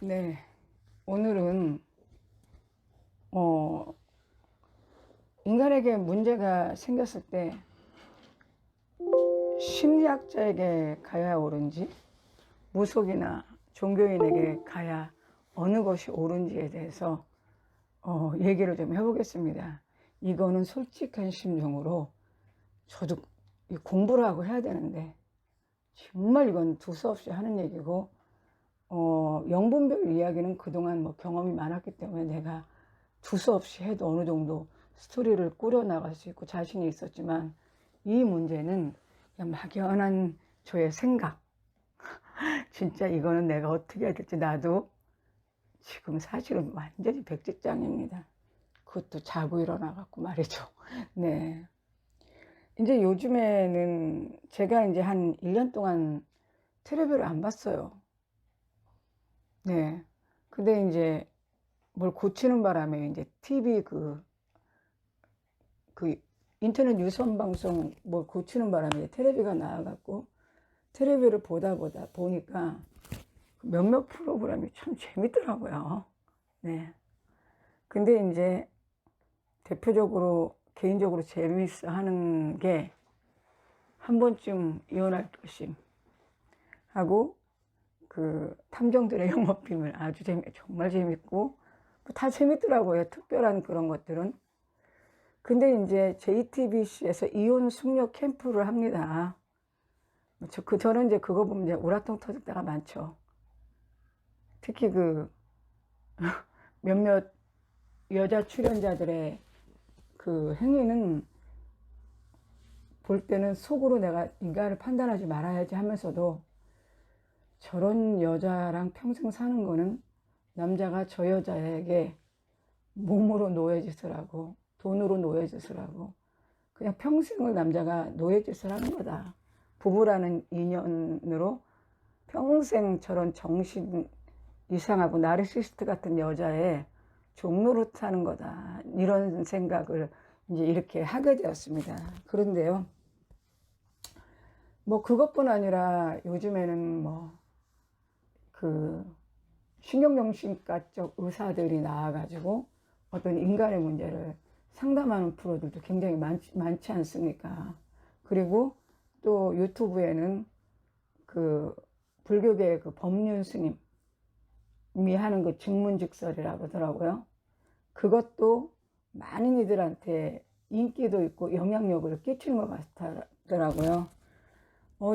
네, 오늘은 어, 인간에게 문제가 생겼을 때 심리학자에게 가야 옳은지 무속이나 종교인에게 가야 어느 것이 옳은지에 대해서 얘기를 좀 해보겠습니다. 이거는 솔직한 심정으로 저도 공부를 하고 해야 되는데 정말 이건 두서없이 하는 얘기고 영분별 이야기는 그동안 뭐 경험이 많았기 때문에 내가 두서없이 해도 어느 정도 스토리를 꾸려나갈 수 있고 자신이 있었지만 이 문제는 그냥 막연한 저의 생각. 진짜 이거는 내가 어떻게 해야 될지 나도 지금 사실은 완전히 백지장입니다. 그것도 자고 일어나갖고 말이죠. 네. 이제 요즘에는 제가 이제 한 1년 동안 텔레비를 안 봤어요. 네. 근데 이제 뭘 고치는 바람에 이제 TV 그 인터넷 유선 방송 뭘 고치는 바람에 텔레비가 나와갖고 텔레비를 보다 보니까 몇몇 프로그램이 참 재밌더라고요. 네. 근데 이제 대표적으로 개인적으로 재밌어 하는 게 한 번쯤 이혼할 결심 하고 그 탐정들의 영업비밀 아주 정말 재밌고 다 재밌더라고요. 특별한 그런 것들은. 근데 이제 JTBC에서 이혼 숙녀 캠프를 합니다. 저는 이제 그거 보면 이제 우라통 터질 때가 많죠. 특히 그 몇몇 여자 출연자들의 그 행위는 볼 때는 속으로 내가 인간을 판단하지 말아야지 하면서도 저런 여자랑 평생 사는 거는 남자가 저 여자에게 몸으로 노예짓을 하고 돈으로 노예짓을 하고 그냥 평생을 남자가 노예짓을 하는 거다. 부부라는 인연으로 평생 저런 정신 이상하고 나르시스트 같은 여자의 종노릇 하는 거다. 이런 생각을 이제 이렇게 하게 되었습니다. 그런데요, 뭐 그것뿐 아니라 요즘에는 뭐 그 신경정신과적 의사들이 나와가지고 어떤 인간의 문제를 상담하는 프로들도 굉장히 많지 않습니까? 그리고 또 유튜브에는 그 불교계의 그 법륜 스님이 하는 그 증문즉설이라고 하더라고요. 그것도 많은 이들한테 인기도 있고 영향력을 끼치는 것 같더라고요.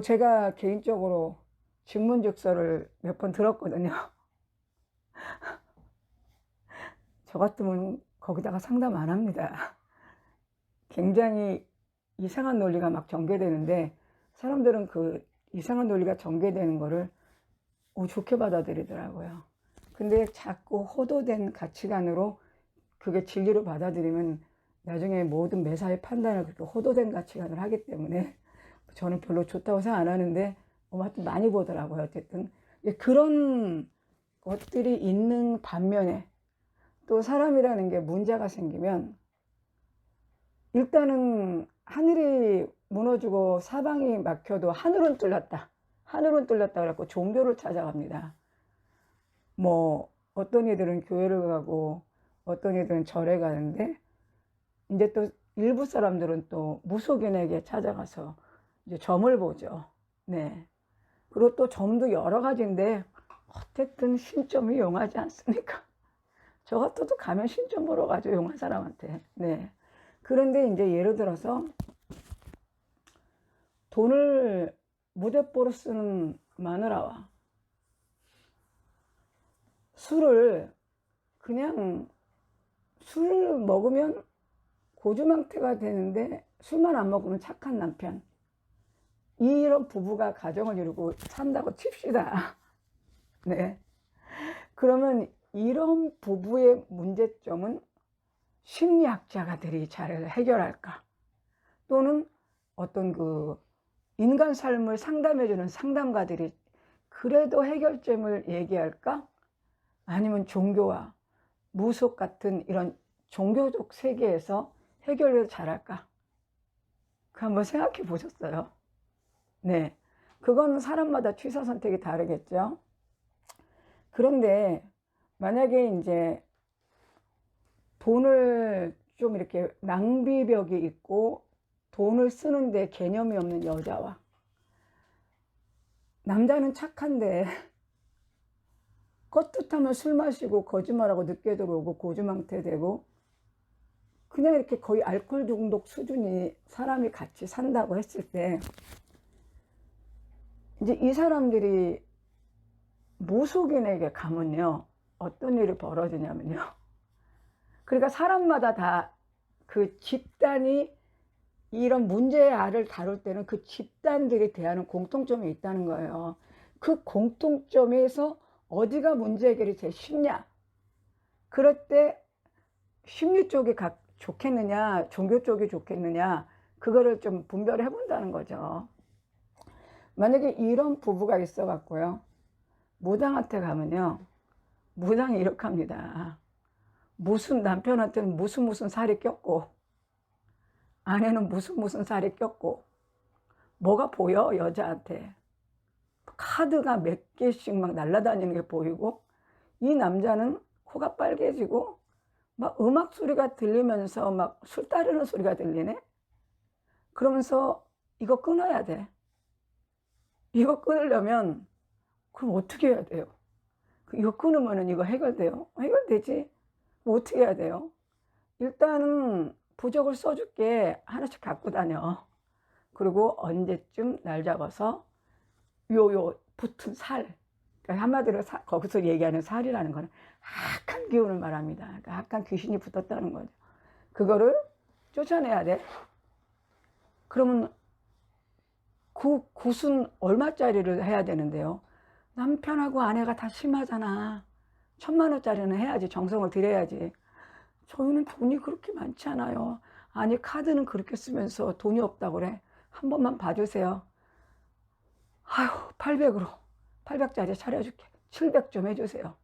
제가 개인적으로 증문즉설을 몇 번 들었거든요. 저 같으면 거기다가 상담 안 합니다. 굉장히 이상한 논리가 막 전개되는데 사람들은 그 이상한 논리가 전개되는 거를 좋게 받아들이더라고요. 근데 자꾸 호도된 가치관으로 그게 진리로 받아들이면 나중에 모든 매사의 판단을 그렇게 호도된 가치관을 하기 때문에 저는 별로 좋다고 생각 안 하는데 하여튼 많이 보더라고요. 어쨌든 그런 것들이 있는 반면에 또 사람이라는 게 문제가 생기면 일단은 하늘이 무너지고 사방이 막혀도 하늘은 뚫렸다. 하늘은 뚫렸다 그래갖고 종교를 찾아갑니다. 뭐 어떤 이들은 교회를 가고 어떤 이들은 절에 가는데 이제 또 일부 사람들은 또 무속인에게 찾아가서 이제 점을 보죠. 네. 그리고 또 점도 여러 가지인데 어쨌든 신점이 용하지 않습니까? 저 같아도 가면 신점 보러 가죠, 용한 사람한테. 네. 그런데 이제 예를 들어서 돈을 무대뽀로 쓰는 마누라와 술을 그냥 술을 먹으면 고주망태가 되는데 술만 안 먹으면 착한 남편. 이런 부부가 가정을 이루고 산다고 칩시다. 네. 그러면 이런 부부의 문제점은 심리학자가들이 잘 해결할까? 또는 어떤 그 인간 삶을 상담해주는 상담가들이 그래도 해결점을 얘기할까? 아니면 종교와 무속 같은 이런 종교적 세계에서 해결을 잘할까? 그 한번 생각해 보셨어요? 네. 그건 사람마다 취사 선택이 다르겠죠. 그런데 만약에 이제 돈을 좀 이렇게 낭비벽이 있고 돈을 쓰는데 개념이 없는 여자와, 남자는 착한데 껐듯하면 술 마시고 거짓말하고 늦게 들어오고 고주망태 되고 그냥 이렇게 거의 알코올 중독 수준이 사람이 같이 산다고 했을 때, 이제 이 사람들이 무속인에게 가면요 어떤 일이 벌어지냐면요, 그러니까 사람마다 다 그 집단이 이런 문제의 알을 다룰 때는 그 집단들이 대하는 공통점이 있다는 거예요. 그 공통점에서 어디가 문제 해결이 제일 쉽냐, 그럴 때 심리 쪽이 좋겠느냐 종교 쪽이 좋겠느냐, 그거를 좀 분별해 본다는 거죠. 만약에 이런 부부가 있어 갖고요 무당한테 가면요, 무당이 이렇게 합니다. 무슨 남편한테는 무슨 살이 꼈고 아내는 무슨 살이 꼈고, 뭐가 보여 여자한테 카드가 몇 개씩 막 날아다니는 게 보이고, 이 남자는 코가 빨개지고 막 음악 소리가 들리면서 막 술 따르는 소리가 들리네. 그러면서 이거 끊어야 돼. 이거 끊으려면 그럼 어떻게 해야 돼요? 이거 끊으면은 이거 해결돼요? 해결되지. 뭐 어떻게 해야 돼요? 일단은 부적을 써줄게, 하나씩 갖고 다녀. 그리고 언제쯤 날 잡아서 요 붙은 살, 그러니까 한마디로 거기서 얘기하는 살이라는 거는 악한 기운을 말합니다. 그러니까 악한 귀신이 붙었다는 거죠. 그거를 쫓아내야 돼. 그러면 그 굿은 얼마짜리를 해야 되는데요? 남편하고 아내가 다 심하잖아. 1,000만 원짜리는 해야지, 정성을 들여야지. 저희는 돈이 그렇게 많지 않아요. 아니 카드는 그렇게 쓰면서 돈이 없다고 그래. 한 번만 봐주세요. 아휴 800으로 800짜리 차려줄게. 700 좀 해주세요.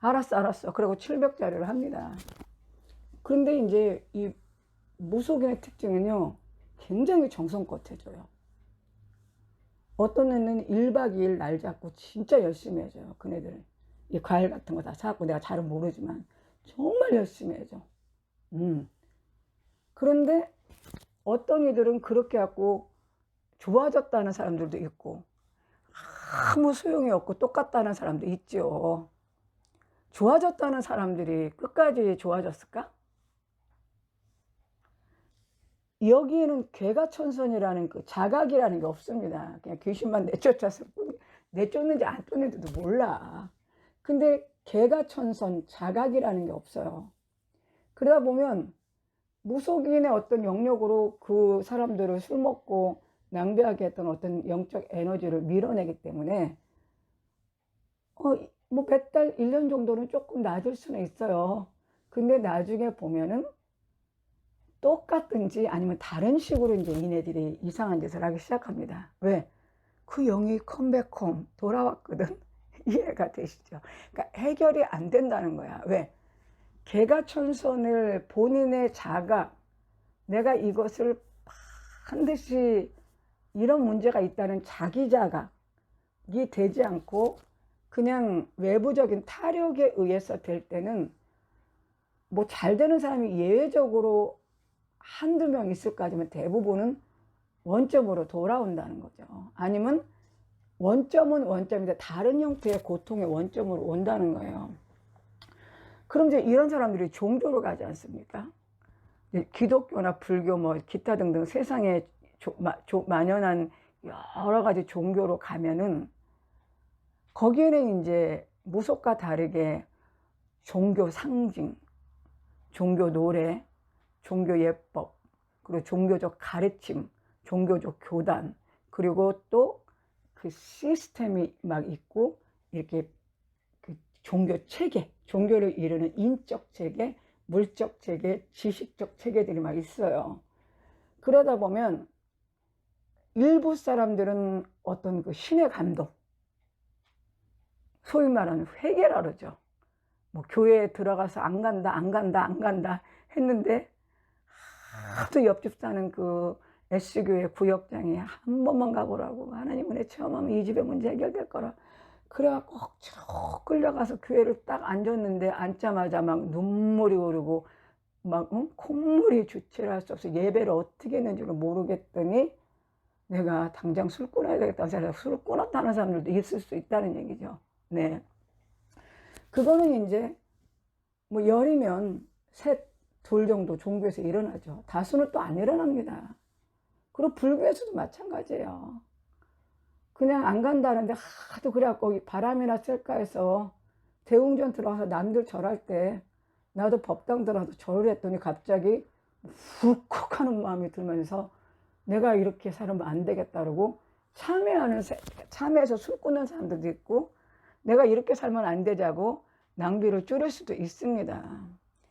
알았어. 그리고 700짜리를 합니다. 그런데 이제 이 무속인의 특징은요, 굉장히 정성껏 해줘요. 어떤 애는 1박 2일 날 잡고 진짜 열심히 해줘요. 그네들 이 과일 같은 거 다 사갖고, 내가 잘은 모르지만 정말 열심히 해줘. 그런데 어떤 이들은 그렇게 갖고 좋아졌다는 사람들도 있고 아무 소용이 없고 똑같다는 사람도 있죠. 좋아졌다는 사람들이 끝까지 좋아졌을까? 여기에는 괴가천선이라는 그 자각이라는 게 없습니다. 그냥 귀신만 내쫓았을 뿐, 내쫓는지 안 쫓는지도 몰라. 근데 괴가천선, 자각이라는 게 없어요. 그러다 보면 무속인의 어떤 영역으로 그 사람들을 술 먹고 낭비하게 했던 어떤 영적 에너지를 밀어내기 때문에 뭐 몇 달, 1년 정도는 조금 낮을 수는 있어요. 근데 나중에 보면은 똑같든지 아니면 다른 식으로 이제 이네들이 이상한 짓을 하기 시작합니다. 왜? 그 영이 컴백홈 돌아왔거든. 이해가 되시죠? 그러니까 해결이 안 된다는 거야. 왜? 개가천선을 본인의 자각, 내가 이것을 반드시 이런 문제가 있다는 자기 자각이 되지 않고 그냥 외부적인 타력에 의해서 될 때는 뭐 잘 되는 사람이 예외적으로 한두 명 있을 거지만 대부분은 원점으로 돌아온다는 거죠. 아니면 원점은 원점인데 다른 형태의 고통의 원점으로 온다는 거예요. 그럼 이제 이런 사람들이 종교로 가지 않습니까? 기독교나 불교 뭐 기타 등등 세상에 만연한 여러 가지 종교로 가면은 거기에는 이제 무속과 다르게 종교 상징, 종교 노래, 종교 예법, 그리고 종교적 가르침, 종교적 교단, 그리고 또 그 시스템이 막 있고, 이렇게 그 종교 체계, 종교를 이루는 인적 체계, 물적 체계, 지식적 체계들이 막 있어요. 그러다 보면 일부 사람들은 어떤 그 신의 감동, 소위 말하는 회개라 그러죠. 뭐 교회에 들어가서 안 간다 했는데 하도 옆집 사는 그 S교회 구역장에 한 번만 가보라고, 하나님 은혜 체험하면 이 집의 문제 해결될 거라 그래갖고 쭉 끌려가서 교회를 딱 앉았는데 앉자마자 막 눈물이 흐르고 막 콧물이 주체를 할 수 없어 예배를 어떻게 했는지를 모르겠더니 내가 당장 술 끊어야 되겠다고 생각해서 술을 끊었다는 사람들도 있을 수 있다는 얘기죠. 네, 그거는 이제 뭐 열이면 셋, 둘 정도 종교에서 일어나죠. 다수는 또 안 일어납니다. 그리고 불교에서도 마찬가지예요. 그냥 안 간다는데 하도 그래갖고 바람이나 쐴까 해서 대웅전 들어가서 남들 절할 때 나도 법당 들어가서 절을 했더니 갑자기 훌컥 하는 마음이 들면서 내가 이렇게 살면 안 되겠다 그러고 참회해서 술 끊는 사람들도 있고 내가 이렇게 살면 안 되자고 낭비를 줄일 수도 있습니다.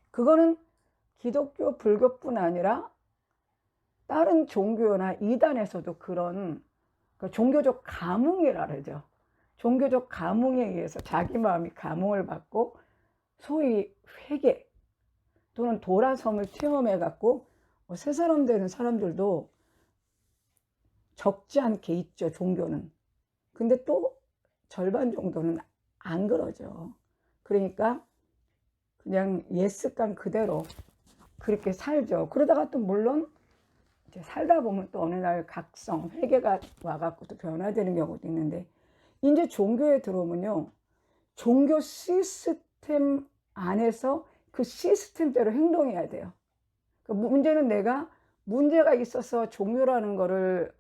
그거는 기독교, 불교뿐 아니라 다른 종교나 이단에서도 그런 종교적 감흥이라 그러죠. 종교적 감흥에 의해서 자기 마음이 감흥을 받고 소위 회개 또는 도라섬을 체험해 갖고 새 사람 되는 사람들도 적지 않게 있죠. 종교는. 근데 또 절반 정도는 안 그러죠. 그러니까 그냥 옛 습관 그대로 그렇게 살죠. 그러다가 또 물론 이제 살다 보면 또 어느 날 각성, 회개가 와갖고 또 변화되는 경우도 있는데, 이제 종교에 들어오면요, 종교 시스템 안에서 그 시스템대로 행동해야 돼요. 그 문제는 내가 문제가 있어서 종교라는 거를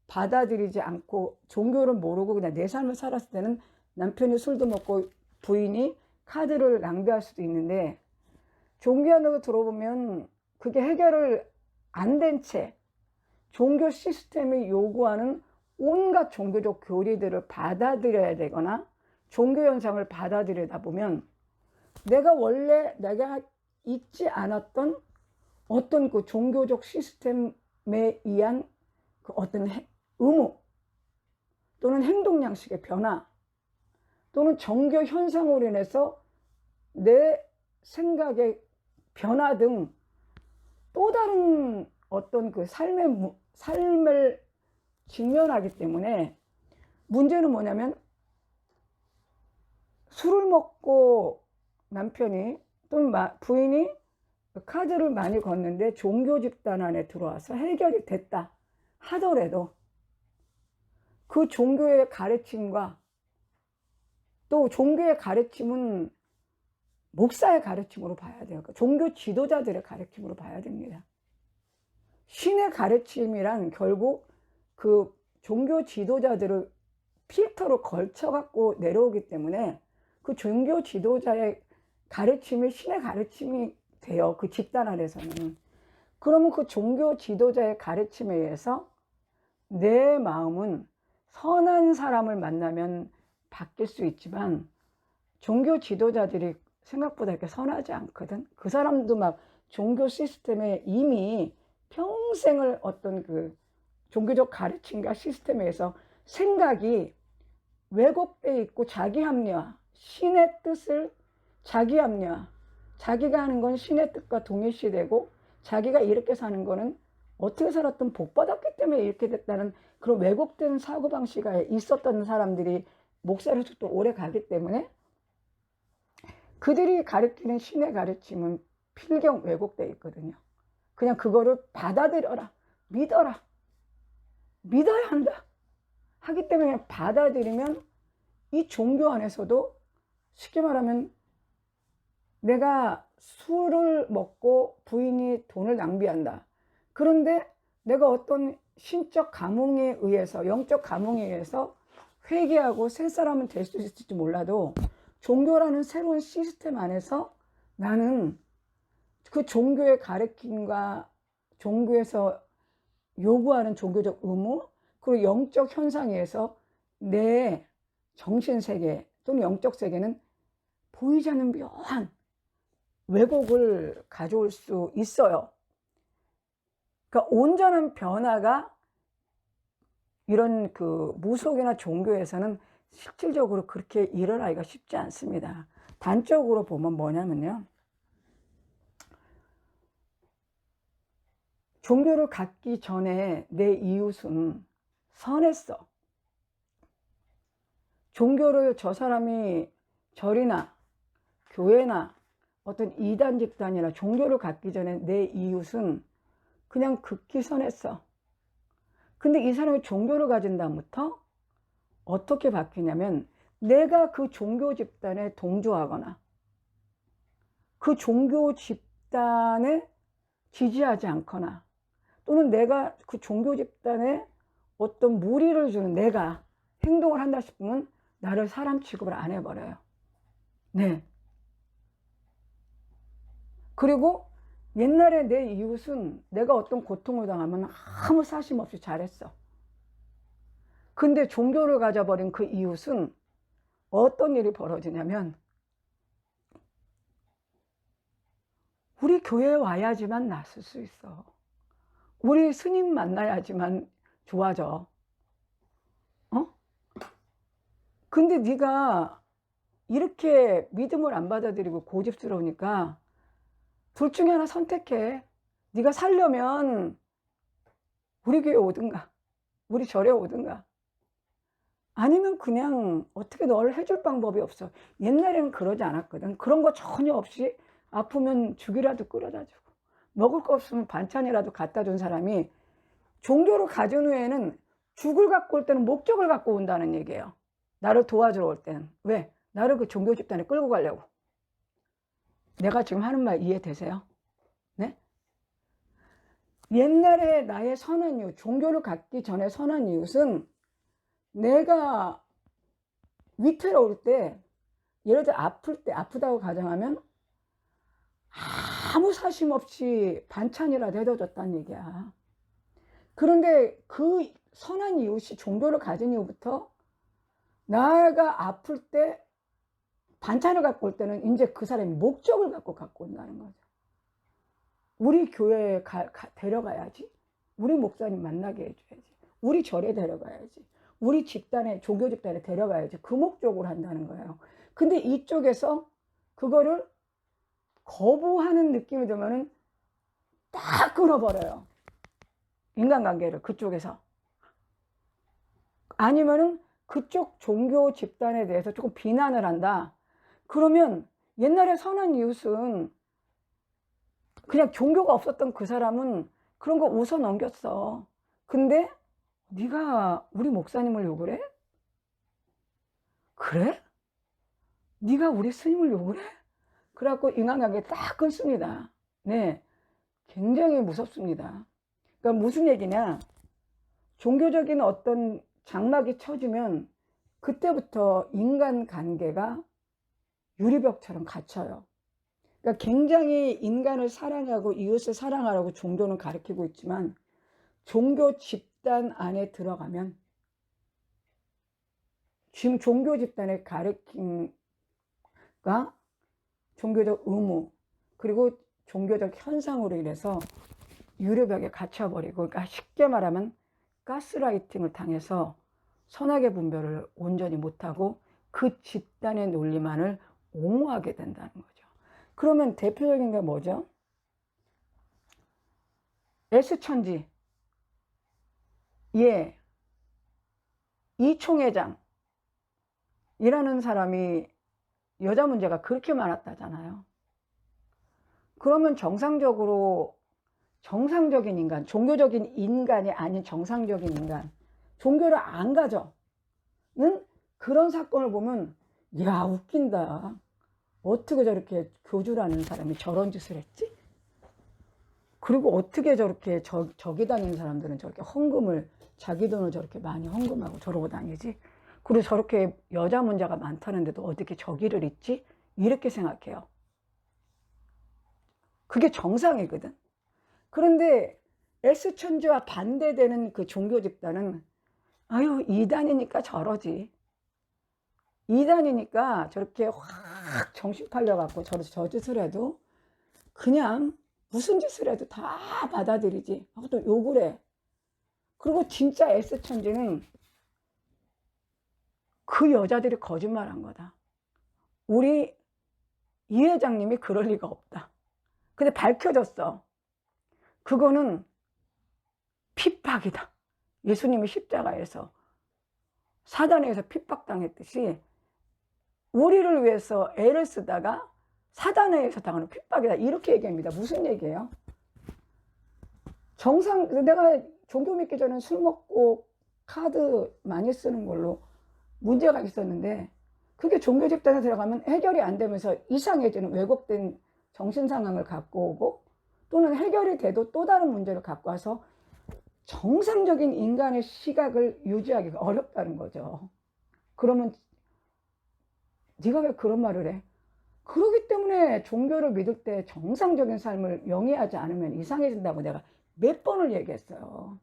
받아들이지 않고 종교를 모르고 그냥 내 삶을 살았을 때는 남편이 술도 먹고 부인이 카드를 낭비할 수도 있는데, 종교 안으로 들어보면 그게 해결을 안 된 채 종교 시스템이 요구하는 온갖 종교적 교리들을 받아들여야 되거나 종교 현상을 받아들이다 보면 내가 원래 내가 잊지 않았던 어떤 그 종교적 시스템에 의한 그 어떤 의무 또는 행동 양식의 변화 또는 종교 현상으로 인해서 내 생각의 변화 등 또 다른 어떤 그 삶을 직면하기 때문에 문제는 뭐냐면 술을 먹고 남편이 또는 부인이 카드를 많이 걷는데 종교 집단 안에 들어와서 해결이 됐다 하더라도 그 종교의 가르침과 또 종교의 가르침은 목사의 가르침으로 봐야 돼요. 종교 지도자들의 가르침으로 봐야 됩니다. 신의 가르침이란 결국 그 종교 지도자들을 필터로 걸쳐 갖고 내려오기 때문에 그 종교 지도자의 가르침이 신의 가르침이 돼요. 그 집단 안에서는. 그러면 그 종교 지도자의 가르침에 의해서 내 마음은 선한 사람을 만나면 바뀔 수 있지만 종교 지도자들이 생각보다 이렇게 선하지 않거든. 그 사람도 막 종교 시스템에 이미 평생을 어떤 그 종교적 가르침과 시스템에서 생각이 왜곡되어 있고 자기 합리화, 신의 뜻을 자기 합리화, 자기가 하는 건 신의 뜻과 동일시되고 자기가 이렇게 사는 거는 어떻게 살았든 복 받았기 때문에 이렇게 됐다는 그런 왜곡된 사고방식이 있었던 사람들이 목사로서 또 오래 가기 때문에 그들이 가르치는 신의 가르침은 필경 왜곡되어 있거든요. 그냥 그거를 받아들여라, 믿어야 한다 하기 때문에 받아들이면 이 종교 안에서도 쉽게 말하면 내가 술을 먹고 부인이 돈을 낭비한다. 그런데 내가 어떤 신적 감흥에 의해서 영적 감흥에 의해서 회개하고 새 사람은 될 수 있을지 몰라도 종교라는 새로운 시스템 안에서 나는 그 종교의 가르침과 종교에서 요구하는 종교적 의무 그리고 영적 현상에 의해서 내 정신세계 또는 영적 세계는 보이지 않는 묘한 왜곡을 가져올 수 있어요. 그러니까 온전한 변화가 이런 그 무속이나 종교에서는 실질적으로 그렇게 일어나기가 쉽지 않습니다. 단적으로 보면 뭐냐면요. 종교를 갖기 전에 내 이웃은 선했어. 종교를 저 사람이 절이나 교회나 어떤 이단 집단이나 종교를 갖기 전에 내 이웃은 그냥 극히 선했어. 근데 이 사람이 종교를 가진 다음부터 어떻게 바뀌냐면 내가 그 종교 집단에 동조하거나 그 종교 집단에 지지하지 않거나 또는 내가 그 종교 집단에 어떤 무리를 주는 내가 행동을 한다 싶으면 나를 사람 취급을 안 해버려요. 네. 그리고 옛날에 내 이웃은 내가 어떤 고통을 당하면 아무 사심 없이 잘했어. 근데 종교를 가져버린 그 이웃은 어떤 일이 벌어지냐면 우리 교회에 와야지만 낫을 수 있어. 우리 스님 만나야지만 좋아져. 근데 네가 이렇게 믿음을 안 받아들이고 고집스러우니까 둘 중에 하나 선택해. 네가 살려면 우리 교회 오든가 우리 절에 오든가 아니면 그냥 어떻게 너를 해줄 방법이 없어. 옛날에는 그러지 않았거든. 그런 거 전혀 없이 아프면 죽이라도 끓여다 주고 먹을 거 없으면 반찬이라도 갖다 준 사람이 종교를 가진 후에는 죽을 갖고 올 때는 목적을 갖고 온다는 얘기예요. 나를 도와주러 올 때는. 왜? 나를 그 종교 집단에 끌고 가려고. 내가 지금 하는 말 이해되세요? 네? 옛날에 나의 선한 이웃, 종교를 갖기 전에 선한 이웃은 내가 위태로울 때, 예를 들어 아플 때, 아프다고 가정하면 아무 사심 없이 반찬이라도 해줘줬다는 얘기야. 그런데 그 선한 이웃이 종교를 가진 이후부터 나가 아플 때 반찬을 갖고 올 때는 이제 그 사람이 목적을 갖고 온다는 거죠. 우리 교회에 데려가야지. 우리 목사님 만나게 해줘야지. 우리 절에 데려가야지. 우리 집단에, 종교 집단에 데려가야지. 그 목적으로 한다는 거예요. 근데 이쪽에서 그거를 거부하는 느낌이 들면은 딱 끊어버려요. 인간관계를 그쪽에서. 아니면은 그쪽 종교 집단에 대해서 조금 비난을 한다. 그러면 옛날에 선한 이웃은 그냥 종교가 없었던 그 사람은 그런 거 웃어 넘겼어. 근데 네가 우리 목사님을 욕을 해? 그래? 네가 우리 스님을 욕을 해? 그래갖고 인간관계 딱 끊습니다. 네, 굉장히 무섭습니다. 그러니까 무슨 얘기냐? 종교적인 어떤 장막이 쳐지면 그때부터 인간관계가 유리벽처럼 갇혀요. 그러니까 굉장히 인간을 사랑하고 이웃을 사랑하라고 종교는 가르치고 있지만 종교 집단 안에 들어가면 지금 종교 집단의 가르침과 종교적 의무 그리고 종교적 현상으로 인해서 유리벽에 갇혀버리고, 그러니까 쉽게 말하면 가스라이팅을 당해서 선악의 분별을 온전히 못하고 그 집단의 논리만을 옹호하게 된다는 거죠. 그러면 대표적인 게 뭐죠? S천지, 예, 이 총회장이라는 사람이 여자 문제가 그렇게 많았다잖아요. 그러면 정상적인 인간, 종교적인 인간이 아닌 정상적인 인간, 종교를 안 가져는 그런 사건을 보면 야, 웃긴다. 어떻게 저렇게 교주라는 사람이 저런 짓을 했지? 그리고 어떻게 저렇게 저기 다니는 사람들은 저렇게 헌금을 자기 돈을 저렇게 많이 헌금하고 저러고 다니지? 그리고 저렇게 여자 문제가 많다는데도 어떻게 저기를 있지? 이렇게 생각해요. 그게 정상이거든. 그런데 S천지와 반대되는 그 종교 집단은 아유, 이단이니까 저러지. 이단이니까 저렇게 확 정신 팔려갖고 저 짓을 해도 그냥 무슨 짓을 해도 다 받아들이지 하고 또 욕을 해. 그리고 진짜 S천지는 그 여자들이 거짓말한 거다. 우리 이 회장님이 그럴 리가 없다. 근데 밝혀졌어. 그거는 핍박이다. 예수님이 십자가에서 사단에 의해서 핍박당했듯이 우리를 위해서 애를 쓰다가 사단에 의해서 당하는 핍박이다. 이렇게 얘기합니다. 무슨 얘기예요? 내가 종교 믿기 전에 술 먹고 카드 많이 쓰는 걸로 문제가 있었는데, 그게 종교 집단에 들어가면 해결이 안 되면서 이상해지는 왜곡된 정신 상황을 갖고 오고, 또는 해결이 돼도 또 다른 문제를 갖고 와서 정상적인 인간의 시각을 유지하기가 어렵다는 거죠. 그러면 네가 왜 그런 말을 해? 그러기 때문에 종교를 믿을 때 정상적인 삶을 영위하지 않으면 이상해진다고 내가 몇 번을 얘기했어요.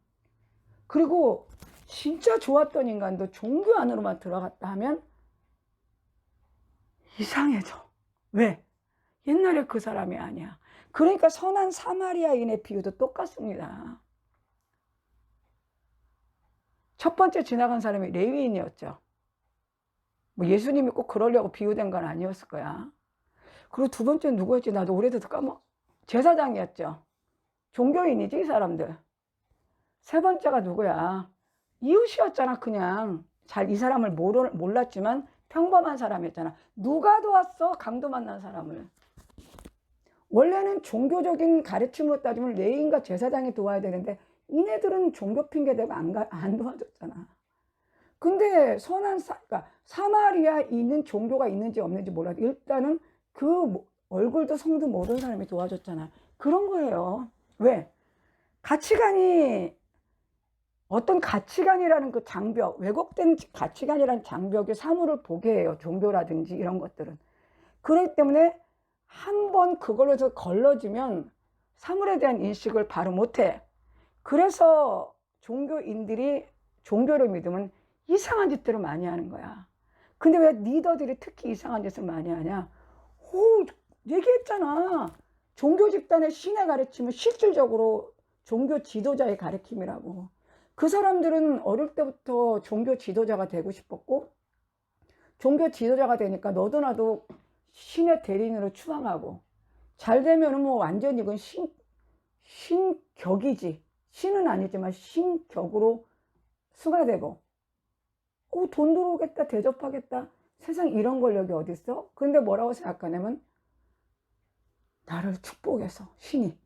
그리고 진짜 좋았던 인간도 종교 안으로만 들어갔다 하면 이상해져. 왜? 옛날에 그 사람이 아니야. 그러니까 선한 사마리아인의 비유도 똑같습니다. 첫 번째 지나간 사람이 레위인이었죠. 뭐 예수님이 꼭 그러려고 비유된 건 아니었을 거야. 그리고 두 번째는 누구였지? 나도 오래돼서 제사장이었죠. 종교인이지, 이 사람들. 세 번째가 누구야? 이웃이었잖아. 그냥 잘 이 사람을 몰랐지만 평범한 사람이었잖아. 누가 도왔어? 강도 만난 사람을. 원래는 종교적인 가르침으로 따지면 레위인과 제사장이 도와야 되는데 이네들은 종교 핑계대고 안 도와줬잖아. 근데 그러니까 사마리아인은 종교가 있는지 없는지 몰라도 일단은 그 얼굴도 성도 모르는 사람이 도와줬잖아. 그런 거예요. 왜? 어떤 가치관이라는 그 장벽, 왜곡된 가치관이라는 장벽에 사물을 보게 해요. 종교라든지 이런 것들은. 그렇기 때문에 한번 그걸로 해서 걸러지면 사물에 대한 인식을 바로 못해. 그래서 종교인들이 종교를 믿으면 이상한 짓들을 많이 하는 거야. 근데 왜 리더들이 특히 이상한 짓을 많이 하냐? 얘기했잖아. 종교 집단의 신의 가르침은 실질적으로 종교 지도자의 가르침이라고. 그 사람들은 어릴 때부터 종교 지도자가 되고 싶었고, 종교 지도자가 되니까 너도 나도 신의 대리인으로 추앙하고, 잘 되면은 뭐 완전히 이건 신격이지. 신은 아니지만 신격으로 수가되고, 돈 들어오겠다, 대접하겠다. 세상 이런 권력이 어딨어? 그런데 뭐라고 생각하냐면, 나를 축복해서, 신이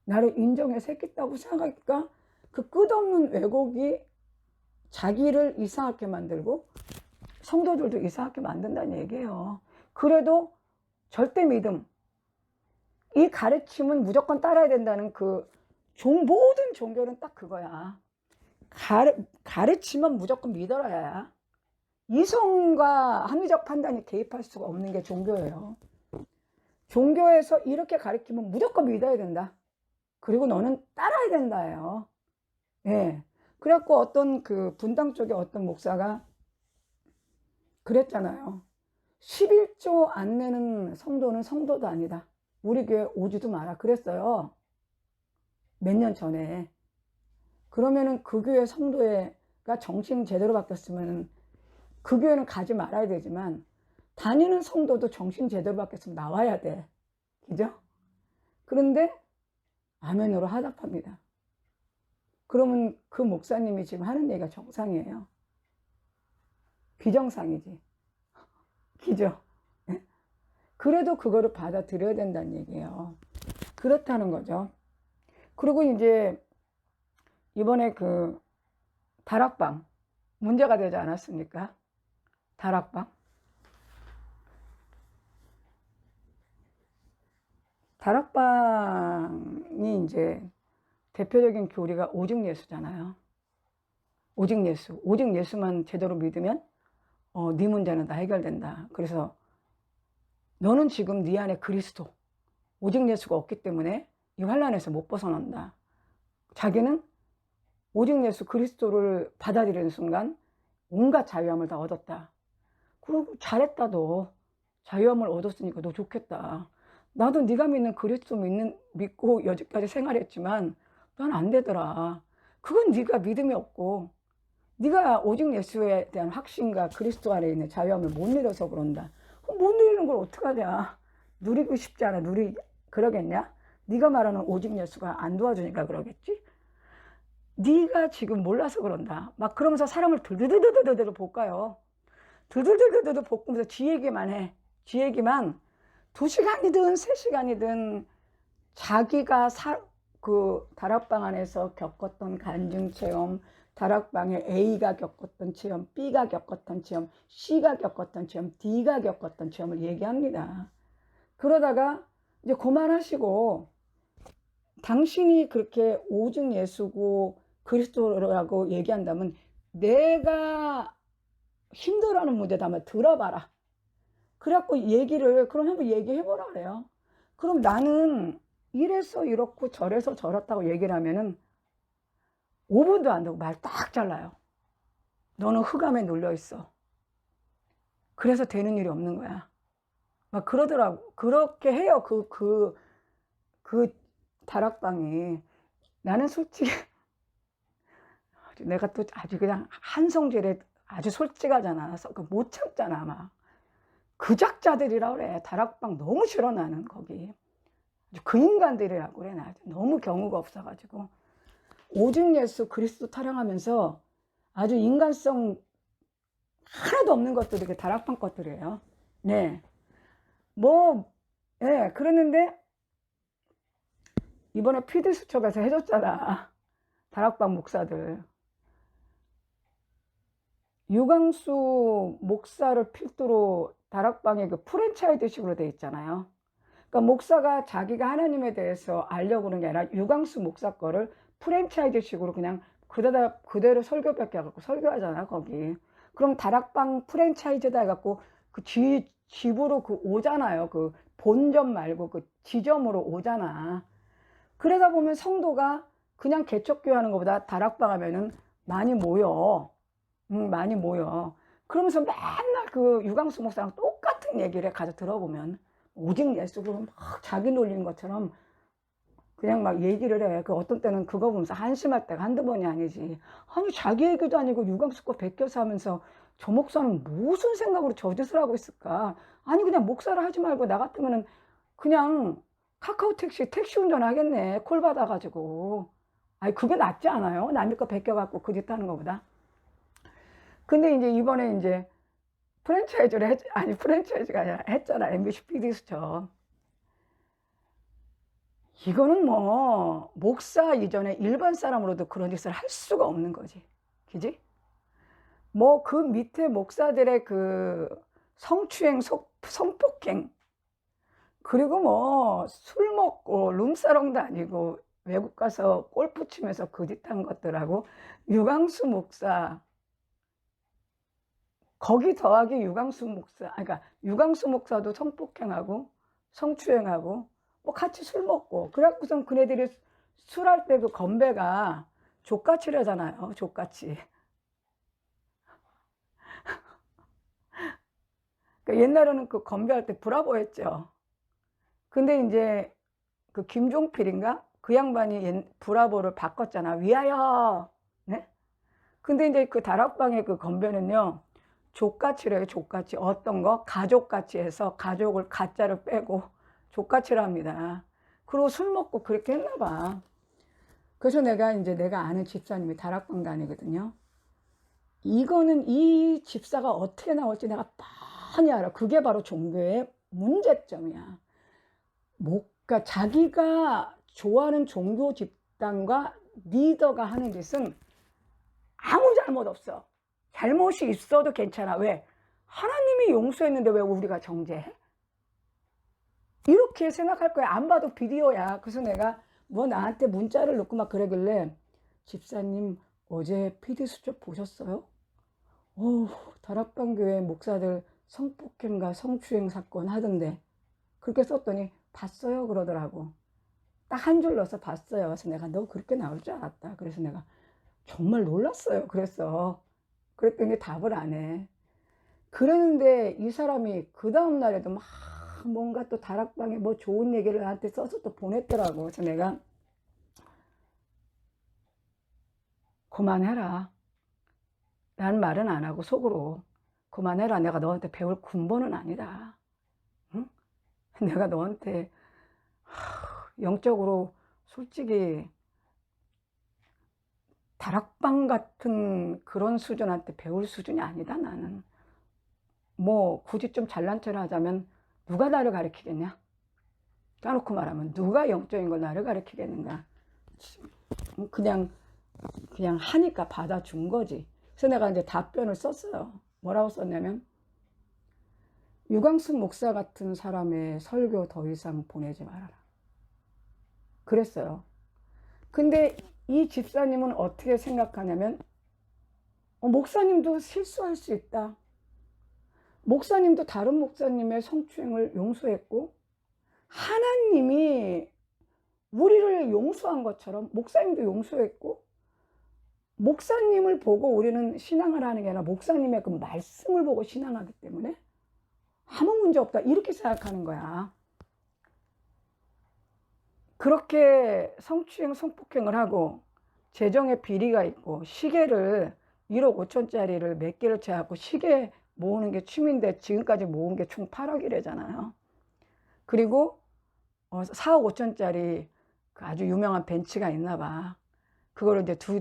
나를 인정해서 했겠다고 생각하니까 그 끝없는 왜곡이 자기를 이상하게 만들고 성도들도 이상하게 만든다는 얘기예요. 그래도 절대 믿음, 이 가르침은 무조건 따라야 된다는 모든 종교는 딱 그거야. 가르치면 무조건 믿어라야. 이성과 합리적 판단이 개입할 수가 없는 게 종교예요. 종교에서 이렇게 가르치면 무조건 믿어야 된다. 그리고 너는 따라야 된다예요. 예. 그래갖고 어떤 분당 쪽에 어떤 목사가 그랬잖아요. 11조 안 내는 성도는 성도도 아니다. 우리 교회 오지도 마라. 그랬어요. 몇 년 전에. 그러면은 그 교회 성도가 정신 제대로 바뀌었으면 그 교회는 가지 말아야 되지만 다니는 성도도 정신 제대로 바뀌었으면 나와야 돼. 그죠? 그런데 아멘으로 화답합니다. 그러면 그 목사님이 지금 하는 얘기가 정상이에요. 비정상이지. 그죠? 그래도 그거를 받아들여야 된다는 얘기예요. 그렇다는 거죠. 그리고 이제 이번에 다락방 문제가 되지 않았습니까? 다락방이 이제 대표적인 교리가 오직 예수잖아요. 오직 예수만 제대로 믿으면 네 문제는 다 해결된다. 그래서 너는 지금 네 안에 그리스도, 오직 예수가 없기 때문에 이 환난에서 못 벗어난다. 자기는 오직 예수 그리스도를 받아들이는 순간 온갖 자유함을 다 얻었다. 그리고 잘했다. 너 자유함을 얻었으니까 너 좋겠다. 나도 네가 믿는 그리스도 믿고 여지까지 생활했지만 난 안 되더라. 그건 네가 믿음이 없고 네가 오직 예수에 대한 확신과 그리스도 안에 있는 자유함을 못 누려서 그런다. 못 누리는 걸 어떡하냐. 누리고 싶지 않아. 그러겠냐? 네가 말하는 오직 예수가 안 도와주니까 그러겠지? 네가 지금 몰라서 그런다. 막 그러면서 사람을 들들들들들 볶아요. 들들들들들 볶으면서 지 얘기만 해. 지 얘기만 2시간이든 3시간이든 자기가 그 다락방 안에서 겪었던 간증 체험, 다락방에 A가 겪었던 체험, B가 겪었던 체험, C가 겪었던 체험, D가 겪었던 체험을 얘기합니다. 그러다가 이제 그만하시고, 당신이 그렇게 오직 예수고 그리스도라고 얘기한다면 내가 힘들어하는 문제도 한번 들어봐라. 그래갖고 그럼 한번 얘기해보라 그래요. 그럼 나는 이래서 이렇고 저래서 저렇다고 얘기를 하면은 5분도 안 되고 말 딱 잘라요. 너는 흑암에 눌려 있어. 그래서 되는 일이 없는 거야. 막 그러더라고. 그렇게 해요. 그 다락방이. 나는 솔직히 내가 또 아주 그냥 한성질에 아주 솔직하잖아. 못 참잖아, 막. 그작자들이라 그래. 다락방 너무 싫어, 나는 거기. 그 인간들이라고 그래. 나 너무 경우가 없어가지고. 오직 예수 그리스도 타령하면서 아주 인간성 하나도 없는 것들이 이렇게 다락방 것들이에요. 네. 예, 그랬는데, 이번에 피드수첩에서 해줬잖아. 다락방 목사들. 유광수 목사를 필두로 다락방에 그 프랜차이즈식으로 돼 있잖아요. 그러니까 목사가 자기가 하나님에 대해서 알려고 그러는 게 아니라 유광수 목사 거를 프랜차이즈식으로 그냥 그대로 설교밖에 해갖고 설교하잖아, 거기. 그럼 다락방 프랜차이즈다 해갖고 그 집으로 오잖아요. 그 본점 말고 그 지점으로 오잖아. 그러다 보면 성도가 그냥 개척교회 하는 것보다 다락방 하면은 많이 모여. 많이 모여. 그러면서 맨날 그 유광수 목사랑 똑같은 얘기를 가서 들어보면 오직 예수로 막 자기 놀리는 것처럼 그냥 막 얘기를 해. 그 어떤 때는 그거 보면서 한심할 때가 한두 번이 아니지. 아니, 자기 얘기도 아니고 유광수 거 베껴서 하면서 저 목사는 무슨 생각으로 저 짓을 하고 있을까? 아니, 그냥 목사를 하지 말고 나 같으면은 그냥 카카오 택시 운전하겠네. 콜 받아가지고. 아니, 그게 낫지 않아요? 남의 거 베껴갖고 그 짓 하는 것보다. 근데 이제 이번에 이제 프랜차이즈가 아니라 했잖아. MBC PD수첩. 이거는 뭐 목사 이전에 일반 사람으로도 그런 짓을 할 수가 없는 거지. 그지? 뭐 그 밑에 목사들의 그 성추행, 성폭행, 그리고 뭐 술 먹고 룸사롱도 아니고 외국 가서 골프 치면서 그 짓 한 것들하고 유광수 목사, 거기 더하기 유광수 목사, 그러니까 유광수 목사도 성폭행하고 성추행하고 뭐 같이 술 먹고, 그래갖고선 그네들이 술할 때 그 건배가 족같이라잖아요. 족같이. 그러니까 옛날에는 그 건배할 때 브라보 했죠. 근데 이제 그 김종필인가? 그 양반이 브라보를 바꿨잖아. 위하여. 네? 근데 이제 그 다락방의 그 건배는요. 족같이래요. 족같이. 어떤 거? 가족같이 해서 가족을 가짜를 빼고 족같이를 합니다. 그리고 술 먹고 그렇게 했나 봐. 그래서 내가 아는 집사님이 다락방 다니거든요. 이거는 이 집사가 어떻게 나올지 내가 뻔히 알아. 그게 바로 종교의 문제점이야. 그러니까 자기가 좋아하는 종교 집단과 리더가 하는 짓은 아무 잘못 없어. 잘못이 있어도 괜찮아. 왜? 하나님이 용서했는데 왜 우리가 정죄해? 이렇게 생각할 거야. 안 봐도 비디오야. 그래서 내가 뭐 나한테 문자를 넣고 막 그러길래, 집사님 어제 PD수첩 보셨어요? 다락방 교회 목사들 성폭행과 성추행 사건 하던데. 그렇게 썼더니 봤어요 그러더라고. 딱 한 줄 넣어서 봤어요. 그래서 내가 너 그렇게 나올 줄 알았다. 그래서 내가 정말 놀랐어요. 그랬더니 답을 안 해. 그랬는데 이 사람이 그 다음날에도 막 뭔가 또 다락방에 뭐 좋은 얘기를 나한테 써서 또 보냈더라고. 그래서 내가 그만해라. 라는 말은 안 하고 속으로 그만해라. 내가 너한테 배울 군번은 아니다. 응? 내가 너한테 영적으로 솔직히 다락방 같은 그런 수준한테 배울 수준이 아니다. 나는 뭐 굳이 좀 잘난 척을 하자면 누가 나를 가르치겠냐? 까놓고 말하면 누가 영적인 걸 나를 가르치겠는가? 그냥 하니까 받아준 거지. 그래서 내가 이제 답변을 썼어요. 뭐라고 썼냐면, 유광순 목사 같은 사람의 설교 더 이상 보내지 말아라. 그랬어요. 근데 이 집사님은 어떻게 생각하냐면, 목사님도 실수할 수 있다. 목사님도 다른 목사님의 성추행을 용서했고, 하나님이 우리를 용서한 것처럼 목사님도 용서했고, 목사님을 보고 우리는 신앙을 하는 게 아니라 목사님의 그 말씀을 보고 신앙하기 때문에 아무 문제 없다, 이렇게 생각하는 거야. 그렇게 성추행, 성폭행을 하고 재정에 비리가 있고 시계를 1억 5천짜리를 몇 개를 채갖고 시계 모으는 게 취미인데 지금까지 모은 게 총 8억이래잖아요. 그리고 4억 5천짜리 그 아주 유명한 벤츠가 있나 봐. 그거를 이제 두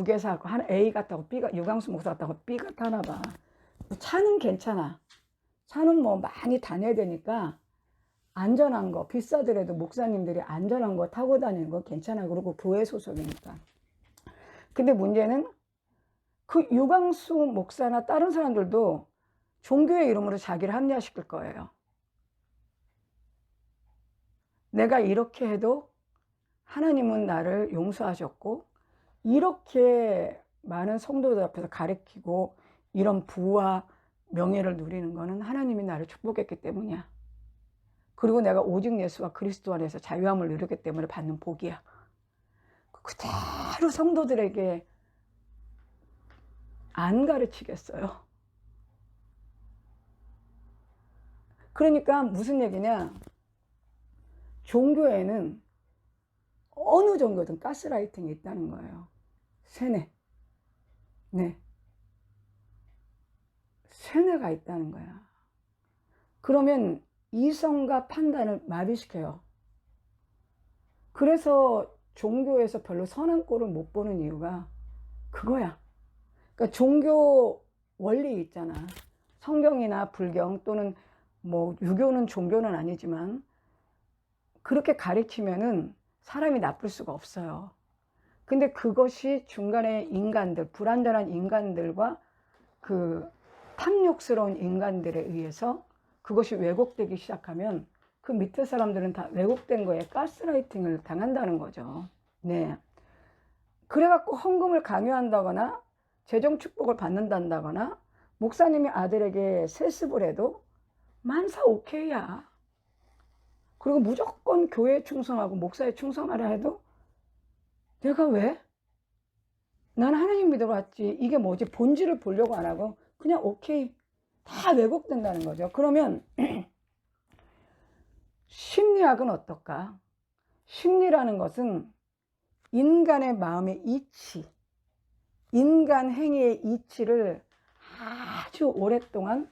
개 사고, 하나 A 같다고 B가, 유광수 목사 같다고 B가 타나 봐. 차는 괜찮아. 차는 뭐 많이 다녀야 되니까 안전한 거, 비싸더라도 목사님들이 안전한 거 타고 다니는 거 괜찮아. 그리고 교회 소속이니까. 근데 문제는 그 유광수 목사나 다른 사람들도 종교의 이름으로 자기를 합리화시킬 거예요. 내가 이렇게 해도 하나님은 나를 용서하셨고, 이렇게 많은 성도들 앞에서 가르치고 이런 부와 명예를 누리는 거는 하나님이 나를 축복했기 때문이야. 그리고 내가 오직 예수와 그리스도 안에서 자유함을 누렸기 때문에 받는 복이야. 그대로 성도들에게 안 가르치겠어요. 그러니까 무슨 얘기냐, 종교에는 어느 종교든 가스라이팅이 있다는 거예요. 세뇌. 네. 세뇌가 있다는 거야. 그러면 이성과 판단을 마비시켜요. 그래서 종교에서 별로 선한 꼴을 못 보는 이유가 그거야. 그러니까 종교 원리 있잖아. 성경이나 불경 또는 뭐 유교는 종교는 아니지만 그렇게 가르치면은 사람이 나쁠 수가 없어요. 근데 그것이 중간에 인간들, 불완전한 인간들과 그 탐욕스러운 인간들에 의해서 그것이 왜곡되기 시작하면 그 밑에 사람들은 다 왜곡된 거에 가스라이팅을 당한다는 거죠. 네. 그래갖고 헌금을 강요한다거나 재정 축복을 받는다거나 목사님이 아들에게 세습을 해도 만사 오케이야. 그리고 무조건 교회에 충성하고 목사에 충성하라 해도 내가 왜? 나는 하나님 믿으러 왔지. 이게 뭐지? 본질을 보려고 안 하고 그냥 오케이. 다 왜곡된다는 거죠. 그러면 심리학은 어떨까? 심리라는 것은 인간의 마음의 이치, 인간 행위의 이치를 아주 오랫동안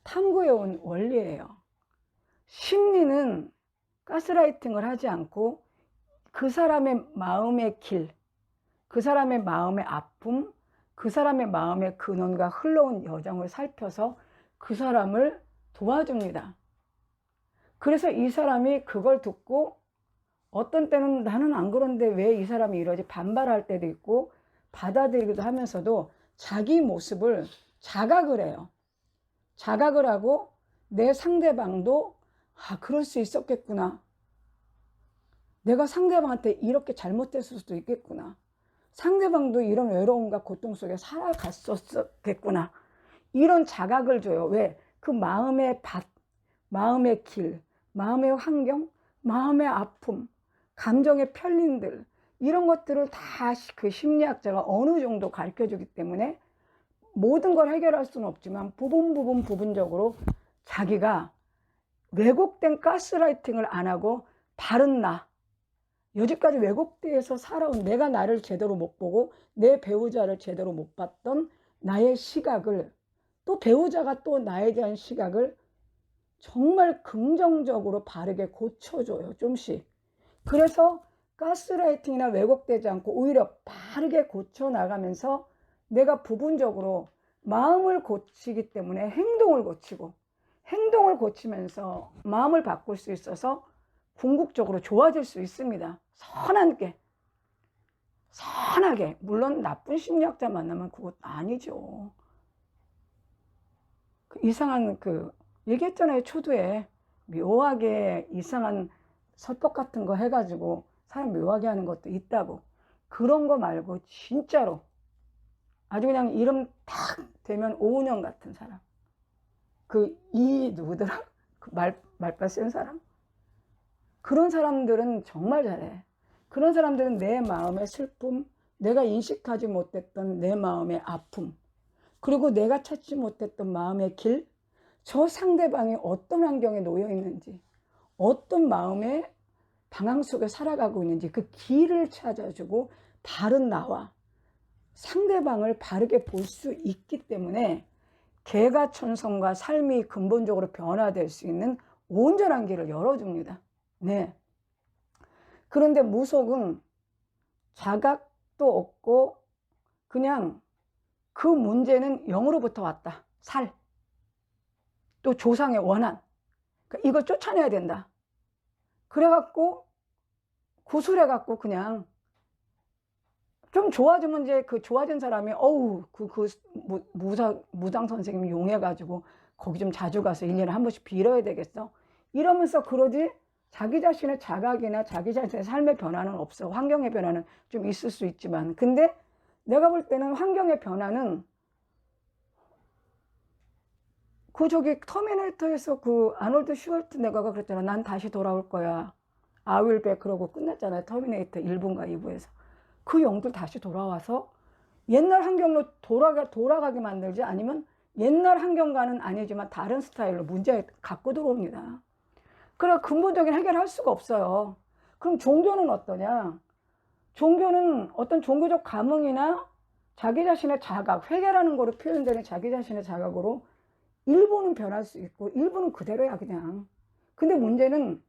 탐구해온 원리예요. 심리는 가스라이팅을 하지 않고 그 사람의 마음의 길, 그 사람의 마음의 아픔, 그 사람의 마음의 근원과 흘러온 여정을 살펴서 그 사람을 도와줍니다. 그래서 이 사람이 그걸 듣고 어떤 때는 나는 안 그런데 왜 이 사람이 이러지 반발할 때도 있고 받아들이기도 하면서도 자기 모습을 자각을 해요. 자각을 하고 내 상대방도 그럴 수 있었겠구나. 내가 상대방한테 이렇게 잘못했을 수도 있겠구나. 상대방도 이런 외로움과 고통 속에 살아갔었겠구나. 이런 자각을 줘요. 왜? 그 마음의 밭, 마음의 길, 마음의 환경, 마음의 아픔, 감정의 편린들, 이런 것들을 다 그 심리학자가 어느 정도 가르쳐 주기 때문에 모든 걸 해결할 수는 없지만 부분적으로 자기가 왜곡된 가스라이팅을 안 하고 바른 나, 여지까지 왜곡돼서 살아온 내가 나를 제대로 못 보고 내 배우자를 제대로 못 봤던 나의 시각을, 또 배우자가 또 나에 대한 시각을 정말 긍정적으로 바르게 고쳐줘요. 좀씩. 그래서 가스라이팅이나 왜곡되지 않고 오히려 바르게 고쳐나가면서 내가 부분적으로 마음을 고치기 때문에 행동을 고치고, 행동을 고치면서 마음을 바꿀 수 있어서 궁극적으로 좋아질 수 있습니다. 선하게. 물론 나쁜 심리학자 만나면 그것도 아니죠. 이상한 얘기했잖아요. 초두에 묘하게 이상한 설법 같은 거 해가지고 사람 묘하게 하는 것도 있다고. 그런 거 말고 진짜로 아주 그냥 이름 탁 대면 오은영 같은 사람, 누구더라? 말빨 센 사람? 그런 사람들은 정말 잘해. 그런 사람들은 내 마음의 슬픔, 내가 인식하지 못했던 내 마음의 아픔, 그리고 내가 찾지 못했던 마음의 길, 저 상대방이 어떤 환경에 놓여 있는지, 어떤 마음의 방향 속에 살아가고 있는지 그 길을 찾아주고 바른 나와 상대방을 바르게 볼 수 있기 때문에 개가천선과 삶이 근본적으로 변화될 수 있는 온전한 길을 열어줍니다. 네. 그런데 무속은 자각도 없고 그냥 그 문제는 영으로부터 왔다. 또 조상의 원한. 그러니까 이걸 쫓아내야 된다. 그래갖고 구술해갖고 그냥 좀 좋아지면 이제 좋아진 사람이 무당 선생님 용해가지고 거기 좀 자주 가서 1년에 한 번씩 빌어야 되겠어? 이러면서 그러지 자기 자신의 자각이나 자기 자신의 삶의 변화는 없어. 환경의 변화는 좀 있을 수 있지만, 근데 내가 볼 때는 환경의 변화는 터미네이터에서 아놀드 슈왈트네거가 그랬잖아. 난 다시 돌아올 거야. I will back 그러고 끝났잖아요. 터미네이터 1부인가 2부에서. 그 영들 다시 돌아와서 옛날 환경으로 돌아가게 만들지, 아니면 옛날 환경과는 아니지만 다른 스타일로 문제 갖고 들어옵니다. 그래 근본적인 해결할 수가 없어요. 그럼 종교는 어떠냐? 종교는 어떤 종교적 감흥이나 자기 자신의 자각, 회개라는 거로 표현되는 자기 자신의 자각으로 일부는 변할 수 있고 일부는 그대로야 그냥. 근데 문제는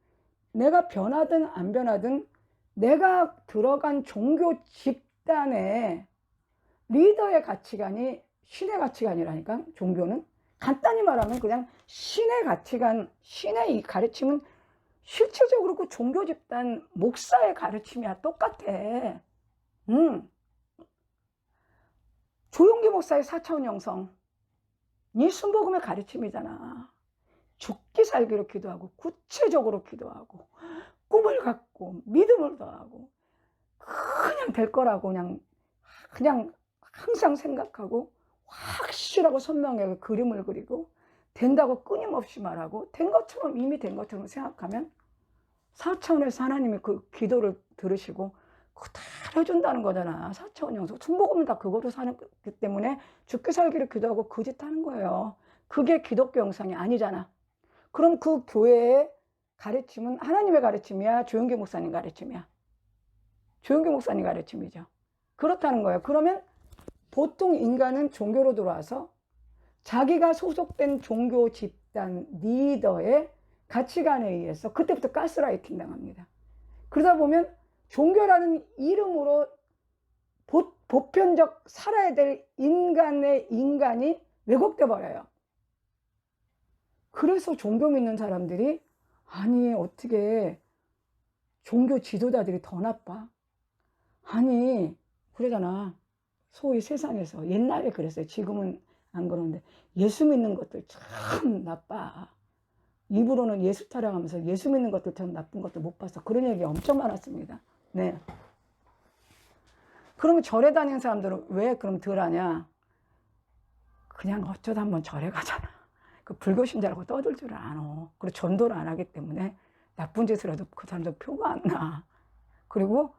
내가 변하든 안 변하든 내가 들어간 종교 집단의 리더의 가치관이 신의 가치관이라니까. 종교는 간단히 말하면 그냥 신의 가치관, 신의 이 가르침은 실질적으로 그 종교 집단 목사의 가르침이야. 똑같아. 조용기 목사의 4차원 영성, 이 순복음의 가르침이잖아. 죽기 살기로 기도하고 구체적으로 기도하고 꿈을 갖고 믿음을 더하고 그냥 될 거라고 그냥 항상 생각하고 확실하고 선명하게 그림을 그리고 된다고 끊임없이 말하고 이미 된 것처럼 생각하면 4차원에서 하나님이 그 기도를 들으시고 그거 다 해준다는 거잖아. 4차원 영성. 순복음은 다 그거로 사는 그 때문에 죽기 살기를 기도하고 그 짓 하는 거예요. 그게 기독교 영성이 아니잖아. 그럼 그 교회의 가르침은 하나님의 가르침이야? 조용기 목사님 가르침이야? 조용기 목사님 가르침이죠. 그렇다는 거예요. 그러면 보통 인간은 종교로 들어와서 자기가 소속된 종교 집단 리더의 가치관에 의해서 그때부터 가스라이팅 당합니다. 그러다 보면 종교라는 이름으로 보편적 살아야 될 인간이 왜곡돼 버려요. 그래서 종교 믿는 사람들이 아니 어떻게 종교 지도자들이 더 나빠? 아니 그러잖아. 소위 세상에서 옛날에 그랬어요. 지금은 안 그러는데 예수 믿는 것들 참 나빠. 입으로는 예수 타령하면서 예수 믿는 것들처럼 나쁜 것도 못 봤어. 그런 얘기 엄청 많았습니다. 네. 그러면 절에 다니는 사람들은 왜 그럼 덜 하냐? 그냥 어쩌다 한번 절에 가잖아. 그 불교 신자라고 떠들 줄 아노. 그리고 전도를 안 하기 때문에 나쁜 짓을 해도 그 사람들 표가 안 나. 그리고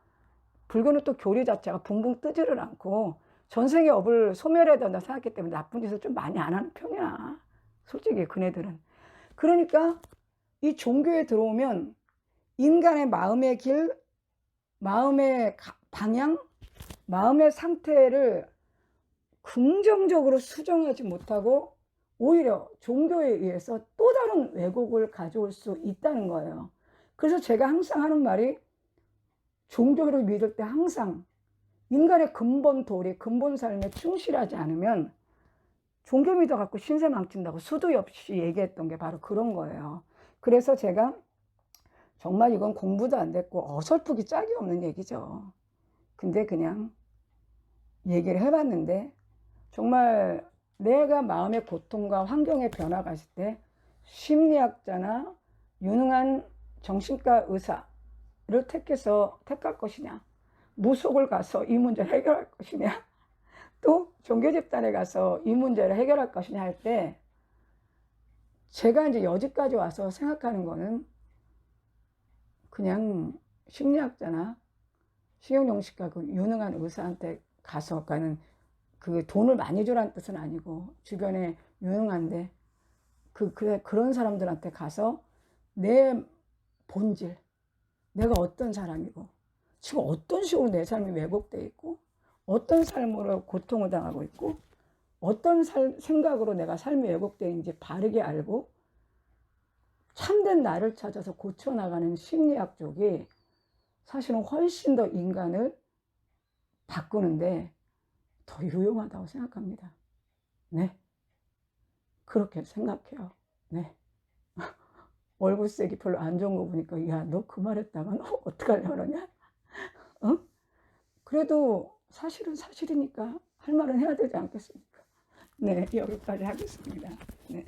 불교는 또 교리 자체가 붕붕 뜨지를 않고 전생의 업을 소멸해야 된다 생각했기 때문에 나쁜 짓을 좀 많이 안 하는 편이야. 솔직히 그네들은. 그러니까 이 종교에 들어오면 인간의 마음의 길, 마음의 방향, 마음의 상태를 긍정적으로 수정하지 못하고 오히려 종교에 의해서 또 다른 왜곡을 가져올 수 있다는 거예요. 그래서 제가 항상 하는 말이 종교를 믿을 때 항상 인간의 근본 도리, 근본 삶에 충실하지 않으면 종교 믿어갖고 신세 망친다고 수도 없이 얘기했던 게 바로 그런 거예요. 그래서 제가 정말 이건 공부도 안 됐고 어설프기 짝이 없는 얘기죠. 근데 그냥 얘기를 해봤는데 정말 내가 마음의 고통과 환경의 변화가 있을 때 심리학자나 유능한 정신과 의사를 택할 것이냐, 무속을 가서 이 문제를 해결할 것이냐, 또 종교 집단에 가서 이 문제를 해결할 것이냐 할 때 제가 이제 여기까지 와서 생각하는 거는 그냥 심리학자나 신경정신과 그 유능한 의사한테 가서 가는 그 돈을 많이 주라는 뜻은 아니고 주변에 유능한데 그런 사람들한테 가서 내 본질, 내가 어떤 사람이고 지금 어떤 식으로 내 삶이 왜곡되어 있고 어떤 삶으로 고통을 당하고 있고 어떤 생각으로 내가 삶이 왜곡되어 있는지 바르게 알고 참된 나를 찾아서 고쳐나가는 심리학 쪽이 사실은 훨씬 더 인간을 바꾸는데 더 유용하다고 생각합니다. 네. 그렇게 생각해요. 네. 월급색이 별로 안 좋은 거 보니까 야, 너 그 말했다가 너 어떡하려고 그러냐? 어? 그래도 사실은 사실이니까 할 말은 해야 되지 않겠습니까? 네, 여기까지 하겠습니다. 네.